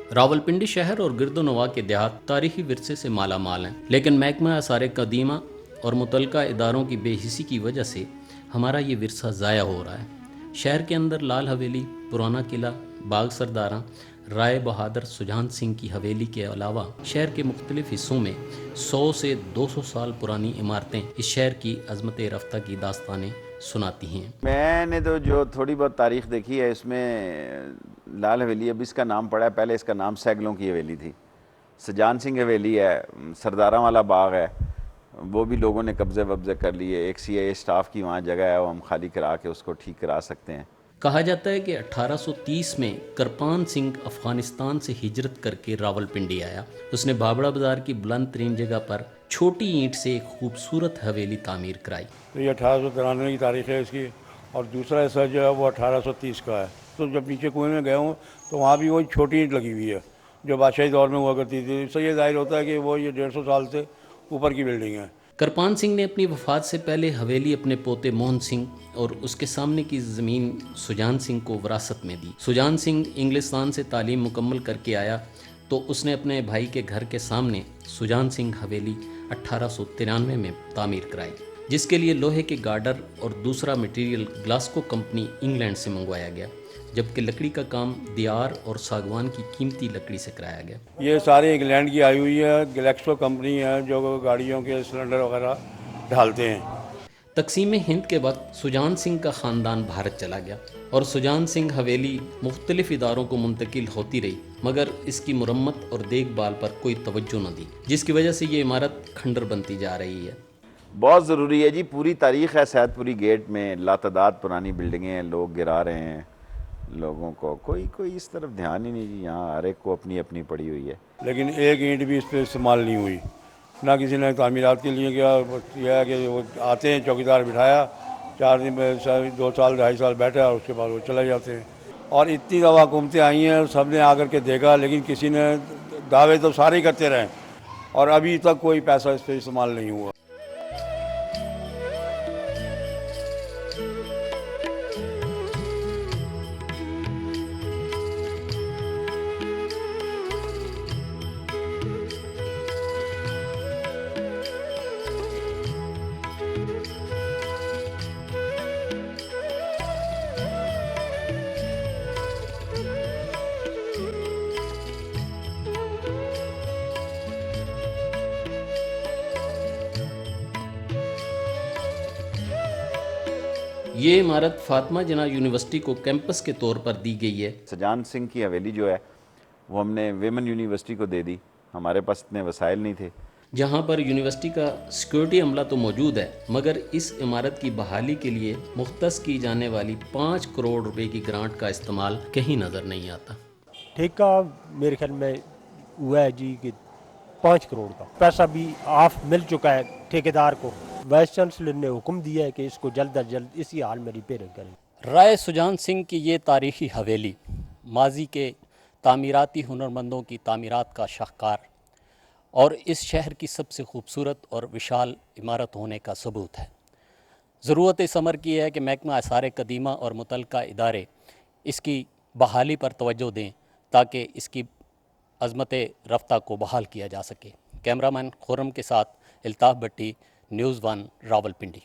रावलपिंडी शहर और गिरदोनवा के देहात तारीखी विरसे से माला माल हैं, लेकिन महकमा आसार कदीमा और मुतलका इदारों की बेहिसी की वजह से हमारा ये विरसा ज़ाया हो रहा है। शहर के अंदर लाल हवेली, पुराना किला, बाग सरदारा, राय बहादुर सुजान सिंह की हवेली के अलावा शहर के मुख्तलिफ हिस्सों में 100 से 200 साल पुरानी इमारतें इस शहर की अजमत रफ्ता की दास्तानें सुनाती हैं। मैंने तो जो थोड़ी बहुत तारीख देखी है इसमें लाल हवेली, अब इसका नाम पड़ा है, पहले इसका नाम सैगलों की हवेली थी। सुजान सिंह हवेली है, सरदारा वाला बाग है, वो भी लोगों ने कब्ज़े वब्ज़े कर लिए। एक CIA स्टाफ की वहाँ जगह है, वो हम खाली करा के उसको ठीक करा सकते हैं। कहा जाता है कि 1830 में करपान सिंह अफगानिस्तान से हिजरत करके रावलपिंडी आया। उसने बाबड़ा बाजार की बुलंद तरीन जगह पर छोटी ईंट से एक खूबसूरत हवेली तामीर कराई। तो ये 1893 की तारीख है इसकी, और दूसरा हिस्सा जो है वो 1830 का है। तो जब नीचे कुएं में गया हूँ तो वहाँ भी वही छोटी ईंट लगी हुई है जो बादशाही दौर में हुआ करती थी। इससे ये जाहिर होता है कि वो ये 150 साल से ऊपर की बिल्डिंग है। करपान सिंह ने अपनी वफात से पहले हवेली अपने पोते मोहन सिंह और उसके सामने की ज़मीन सुजान सिंह को विरासत में दी। सुजान सिंह इंग्लिस्तान से तालीम मुकम्मल करके आया तो उसने अपने भाई के घर के सामने सुजान सिंह हवेली 1893 में तामीर कराई, जिसके लिए लोहे के गार्डर और दूसरा मटेरियल ग्लास्को कंपनी इंग्लैंड से मंगवाया गया, जबकि लकड़ी का काम दियार और सागवान की कीमती लकड़ी से कराया गया। ये सारी इंग्लैंड की आई हुई है, गैलेक्सो कंपनी है जो गाड़ियों के सिलेंडर वगैरह ढालते हैं। तकसीम हिंद के वक्त सुजान सिंह का ख़ानदान भारत चला गया और सुजान सिंह हवेली मुख्तलिफ इदारों को मुंतकिल होती रही, मगर इसकी मुरम्मत और देखभाल पर कोई तवज्जो न दी, जिसकी वजह से ये इमारत खंडर बनती जा रही है। बहुत ज़रूरी है जी, पूरी तारीख़ है सैदपुरी गेट में, लातादाद पुरानी बिल्डिंगें हैं, लोग गिरा रहे हैं लोगों को, कोई इस तरफ ध्यान ही नहीं जी। यहाँ हर एक को अपनी अपनी पड़ी हुई है, लेकिन एक ईंट भी इस पर इस्तेमाल नहीं हुई, ना किसी ने तामीरात के लिए किया। यह है कि वो आते हैं, चौकीदार बिठाया, 4 दिन में 2 साल 2.5 साल बैठा और उसके बाद वो चले जाते हैं। और इतनी दफ़ा हुकूमतें आई हैं, सब ने आकर के देखा, लेकिन किसी ने दावे तो सारे ही करते रहे और अभी तक कोई पैसा इस पर इस्तेमाल नहीं हुआ। ये इमारत फातिमा जिन्ना यूनिवर्सिटी को कैंपस के तौर पर दी गई है। सुजान सिंह की हवेली जो है वो हमने वेमन यूनिवर्सिटी को दे दी, हमारे पास इतने वसाइल नहीं थे। जहां पर यूनिवर्सिटी का सिक्योरिटी अमला तो मौजूद है, मगर इस इमारत की बहाली के लिए मुख्तस की जाने वाली 5 करोड़ रुपए की ग्रांट का इस्तेमाल कहीं नज़र नहीं आता। ठेका मेरे ख्याल में हुआ है जी कि 5 करोड़ का पैसा भी ऑफ मिल चुका है ठेकेदार को। वाइस चांसलर ने हुक्म दिया है कि इसको जल्द अज जल्द इसी हाल में रिपेयर करें। राय सुजान सिंह की ये तारीखी हवेली माजी के तामीराती हुनरमंदों की तामीरात का शाहकार और इस शहर की सबसे खूबसूरत और विशाल इमारत होने का सबूत है। ज़रूरत इस अमर की है कि महकमा आसार कदीमा और मुतलका इदारे इसकी बहाली पर तवज्जो दें ताकि इसकी अज़मत रफ्ता को बहाल किया जा सके। कैमरामैन खुर्रम के साथ इल्ताफ़ भट्टी, न्यूज़ 1 रावलपिंडी।